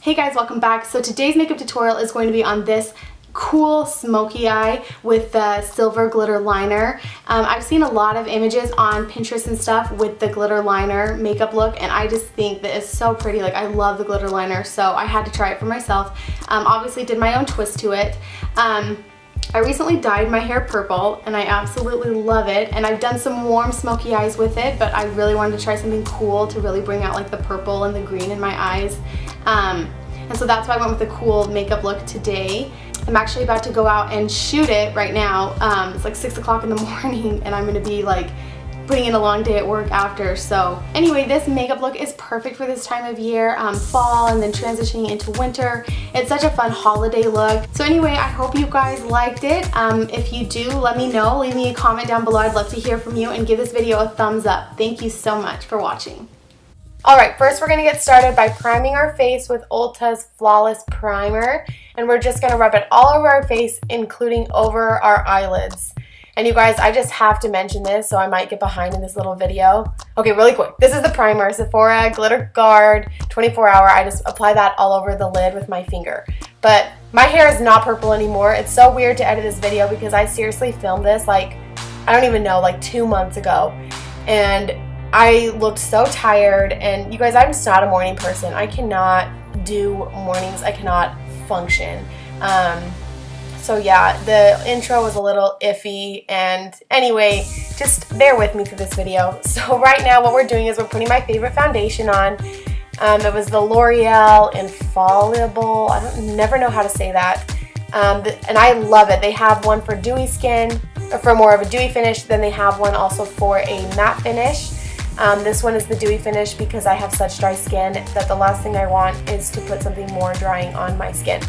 Hey guys, welcome back. So today's makeup tutorial is going to be on this cool smoky eye with the silver glitter liner. I've seen a lot of images on Pinterest and stuff with the glitter liner makeup look, and I just think that it's so pretty. Like, I love the glitter liner, so I had to try it for myself. Obviously did my own twist to it. I recently dyed my hair purple and I absolutely love it, and I've done some warm smoky eyes with it, but I really wanted to try something cool to really bring out like the purple and the green in my eyes. And so that's why I went with the cool makeup look today. I'm actually about to go out and shoot it right now. It's like 6 o'clock in the morning and I'm gonna be like putting in a long day at work after. So anyway, this makeup look is perfect for this time of year, fall and then transitioning into winter. It's such a fun holiday look. So anyway, I hope you guys liked it. If you do, let me know. Leave me a comment down below. I'd love to hear from you, and give this video a thumbs up. Thank you so much for watching. Alright, first we're going to get started by priming our face with Ulta's Flawless Primer, and we're just going to rub it all over our face, including over our eyelids. And you guys, I just have to mention this, so I might get behind in this little video. Okay, really quick. This is the primer, Sephora Glitterguard 24-hour. I just apply that all over the lid with my finger. But my hair is not purple anymore. It's so weird to edit this video because I seriously filmed this like, I don't even know, like 2 months ago. And I looked so tired, and you guys, I'm just not a morning person. I cannot do mornings. I cannot function. So yeah, the intro was a little iffy, and anyway, just bear with me through this video. So right now what we're doing is we're putting my favorite foundation on. It was the L'Oreal Infallible. I never know how to say that. And I love it. They have one for dewy skin, or for more of a dewy finish. Then they have one also for a matte finish. This one is the dewy finish because I have such dry skin that the last thing I want is to put something more drying on my skin.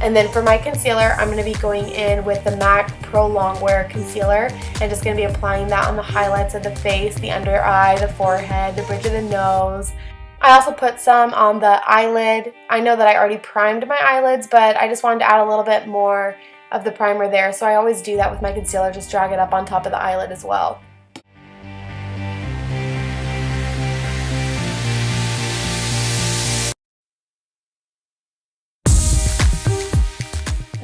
And then for my concealer, I'm going to be going in with the MAC Pro-Longwear concealer and just going to be applying that on the highlights of the face, the under eye, the forehead, the bridge of the nose. I also put some on the eyelid. I know that I already primed my eyelids, but I just wanted to add a little bit more of the primer there. So I always do that with my concealer, just drag it up on top of the eyelid as well.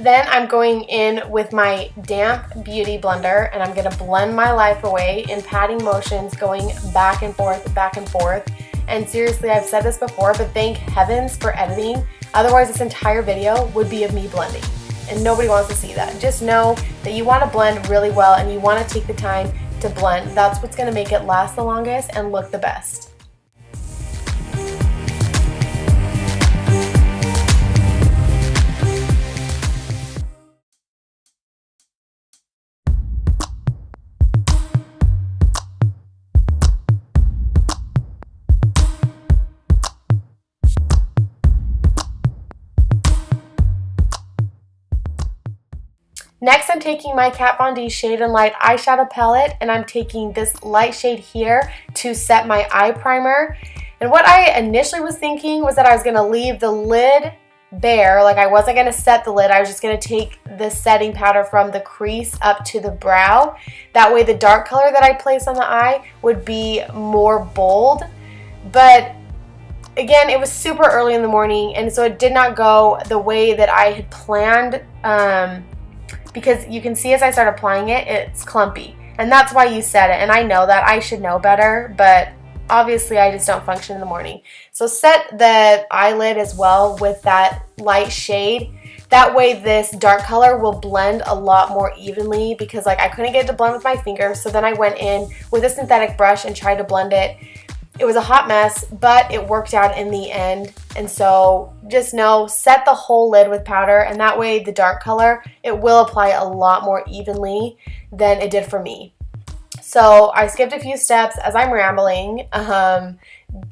Then I'm going in with my damp beauty blender, and I'm going to blend my life away in patting motions, going back and forth, back and forth. And seriously, I've said this before, but thank heavens for editing. Otherwise, this entire video would be of me blending, and nobody wants to see that. Just know that you want to blend really well, and you want to take the time to blend. That's what's going to make it last the longest and look the best. Next, I'm taking my Kat Von D Shade and Light eyeshadow palette, and I'm taking this light shade here to set my eye primer. And what I initially was thinking was that I was going to leave the lid bare, like I wasn't going to set the lid. I was just going to take the setting powder from the crease up to the brow. That way the dark color that I place on the eye would be more bold. But again, it was super early in the morning, and so it did not go the way that I had planned. Because you can see as I start applying it, it's clumpy. And that's why you set it. And I know that. I should know better. But obviously, I just don't function in the morning. So set the eyelid as well with that light shade. That way, this dark color will blend a lot more evenly. Because like I couldn't get it to blend with my finger. So then I went in with a synthetic brush and tried to blend it. It was a hot mess, but it worked out in the end. And so just know, set the whole lid with powder, and that way the dark color, it will apply a lot more evenly than it did for me. So I skipped a few steps as I'm rambling.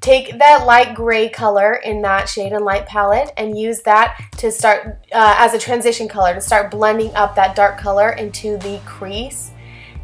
Take that light gray color in that Shade and Light palette and use that to start as a transition color to start blending up that dark color into the crease.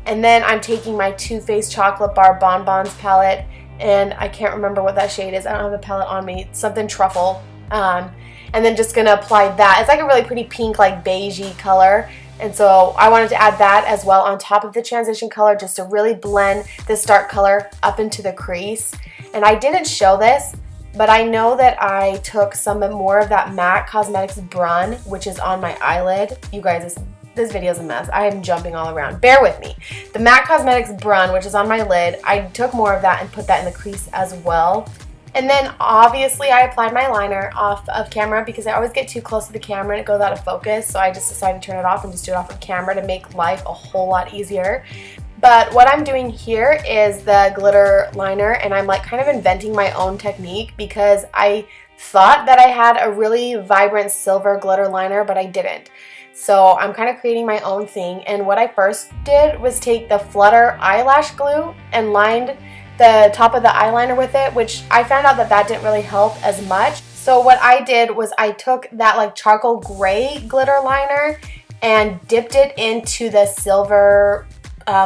And then I'm taking my Too Faced Chocolate Bar Bonbons palette, and I can't remember what that shade is. I don't have the palette on me. It's something truffle. And then just going to apply that. It's like a really pretty pink, like beigey color. And so I wanted to add that as well on top of the transition color just to really blend this dark color up into the crease. And I didn't show this, but I know that I took some more of that MAC Cosmetics Brun, which is on my eyelid. You guys, this video is a mess. I am jumping all around. Bear with me. The MAC Cosmetics Brun, which is on my lid, I took more of that and put that in the crease as well. And then obviously I applied my liner off of camera because I always get too close to the camera and it goes out of focus. So I just decided to turn it off and just do it off of camera to make life a whole lot easier. But what I'm doing here is the glitter liner, and I'm like kind of inventing my own technique because I thought that I had a really vibrant silver glitter liner, but I didn't. So I'm kind of creating my own thing, and what I first did was take the Flutter eyelash glue and lined the top of the eyeliner with it, which I found out that that didn't really help as much. So what I did was I took that like charcoal gray glitter liner and dipped it into the silver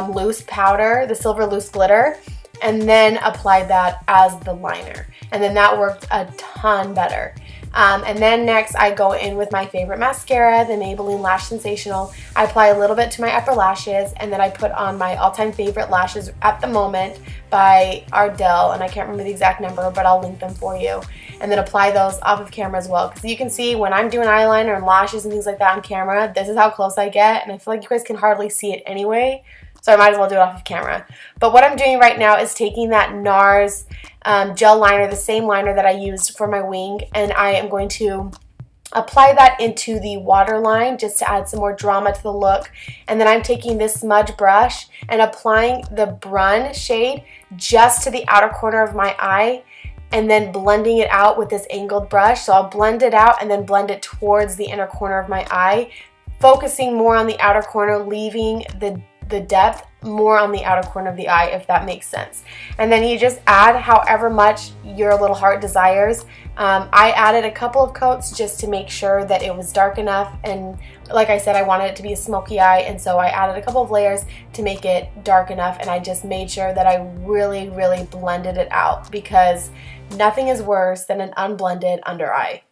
loose powder, the silver loose glitter, and then applied that as the liner. And then that worked a ton better. And then next I go in with my favorite mascara, the Maybelline Lash Sensational. I apply a little bit to my upper lashes, and then I put on my all-time favorite lashes at the moment by Ardell, and I can't remember the exact number, but I'll link them for you. And then apply those off of camera as well, because you can see when I'm doing eyeliner and lashes and things like that on camera, this is how close I get, and I feel like you guys can hardly see it anyway. So I might as well do it off of camera. But what I'm doing right now is taking that Nars gel liner, the same liner that I used for my wing, and I am going to apply that into the waterline just to add some more drama to the look. And then I'm taking this smudge brush and applying the Brun shade just to the outer corner of my eye, and then blending it out with this angled brush. So I'll blend it out and then blend it towards the inner corner of my eye, focusing more on the outer corner, leaving the depth more on the outer corner of the eye, if that makes sense. And then you just add however much your little heart desires. I added a couple of coats just to make sure that it was dark enough, and like I said, I wanted it to be a smoky eye, and so I added a couple of layers to make it dark enough, and I just made sure that I really blended it out, because nothing is worse than an unblended under eye.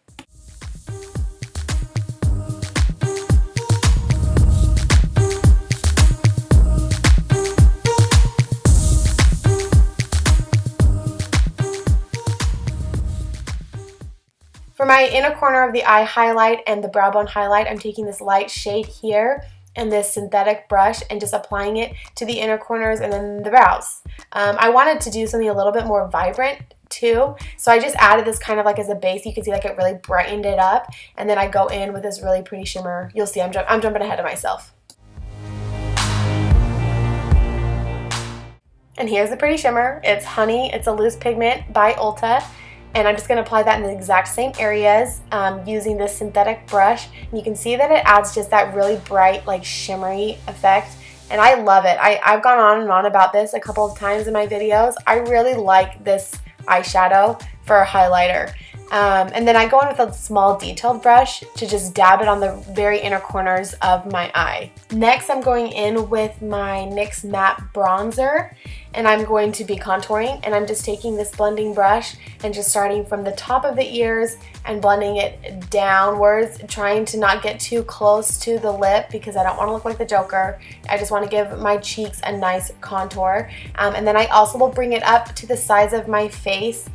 For my inner corner of the eye highlight and the brow bone highlight, I'm taking this light shade here and this synthetic brush and just applying it to the inner corners and then the brows. I wanted to do something a little bit more vibrant too, so I just added this kind of like as a base. You can see like it really brightened it up, and then I go in with this really pretty shimmer. You'll see I'm jumping ahead of myself. And here's the pretty shimmer. It's Honey. It's a loose pigment by Ulta. And I'm just going to apply that in the exact same areas using this synthetic brush. And you can see that it adds just that really bright, like shimmery effect. And I love it. I've gone on and on about this a couple of times in my videos. I really like this eyeshadow for a highlighter. And then I go in with a small detailed brush to just dab it on the very inner corners of my eye. Next, I'm going in with my NYX Matte Bronzer, and I'm going to be contouring, and I'm just taking this blending brush and just starting from the top of the ears and blending it downwards, trying to not get too close to the lip because I don't want to look like the Joker. I just want to give my cheeks a nice contour. And then I also will bring it up to the sides of my face,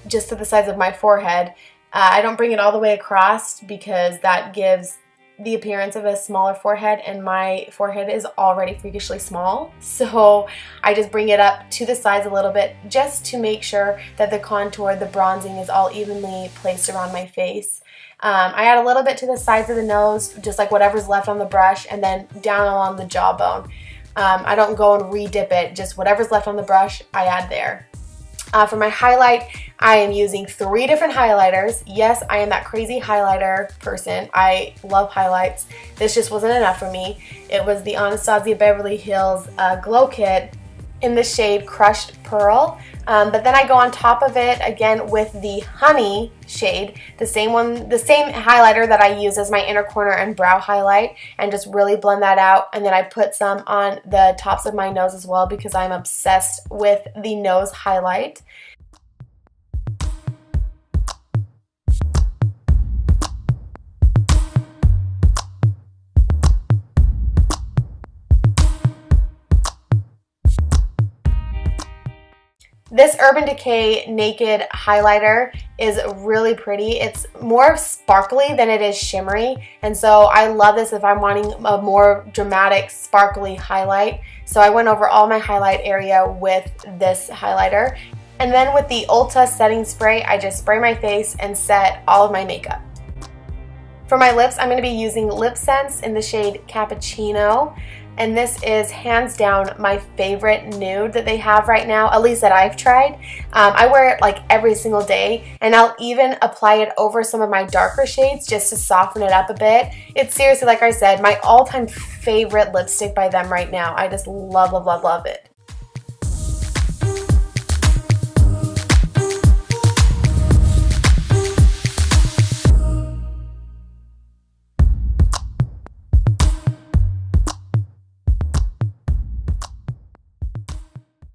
just to the sides of my forehead. I don't bring it all the way across because that gives the appearance of a smaller forehead, and my forehead is already freakishly small, so I just bring it up to the sides a little bit just to make sure that the contour, the bronzing is all evenly placed around my face. I add a little bit to the sides of the nose, just like whatever's left on the brush, and then down along the jawbone. I don't go and re-dip it, just whatever's left on the brush I add there. For my highlight, I am using 3 different highlighters. Yes, I am that crazy highlighter person. I love highlights. This just wasn't enough for me. It was the Anastasia Beverly Hills Glow Kit in the shade Crushed Pearl. But then I go on top of it again with the Honey shade, the same highlighter that I use as my inner corner and brow highlight, and just really blend that out. And then I put some on the tops of my nose as well because I'm obsessed with the nose highlight. This Urban Decay Naked highlighter is really pretty. It's more sparkly than it is shimmery, and so I love this if I'm wanting a more dramatic sparkly highlight. So I went over all my highlight area with this highlighter. And then with the Ulta setting spray, I just spray my face and set all of my makeup. For my lips, I'm going to be using Lipsense in the shade Cappuccino. And this is hands down my favorite nude that they have right now, at least that I've tried. I wear it like every single day, and I'll even apply it over some of my darker shades just to soften it up a bit. It's seriously, like I said, my all-time favorite lipstick by them right now. I just love, love, love, love it.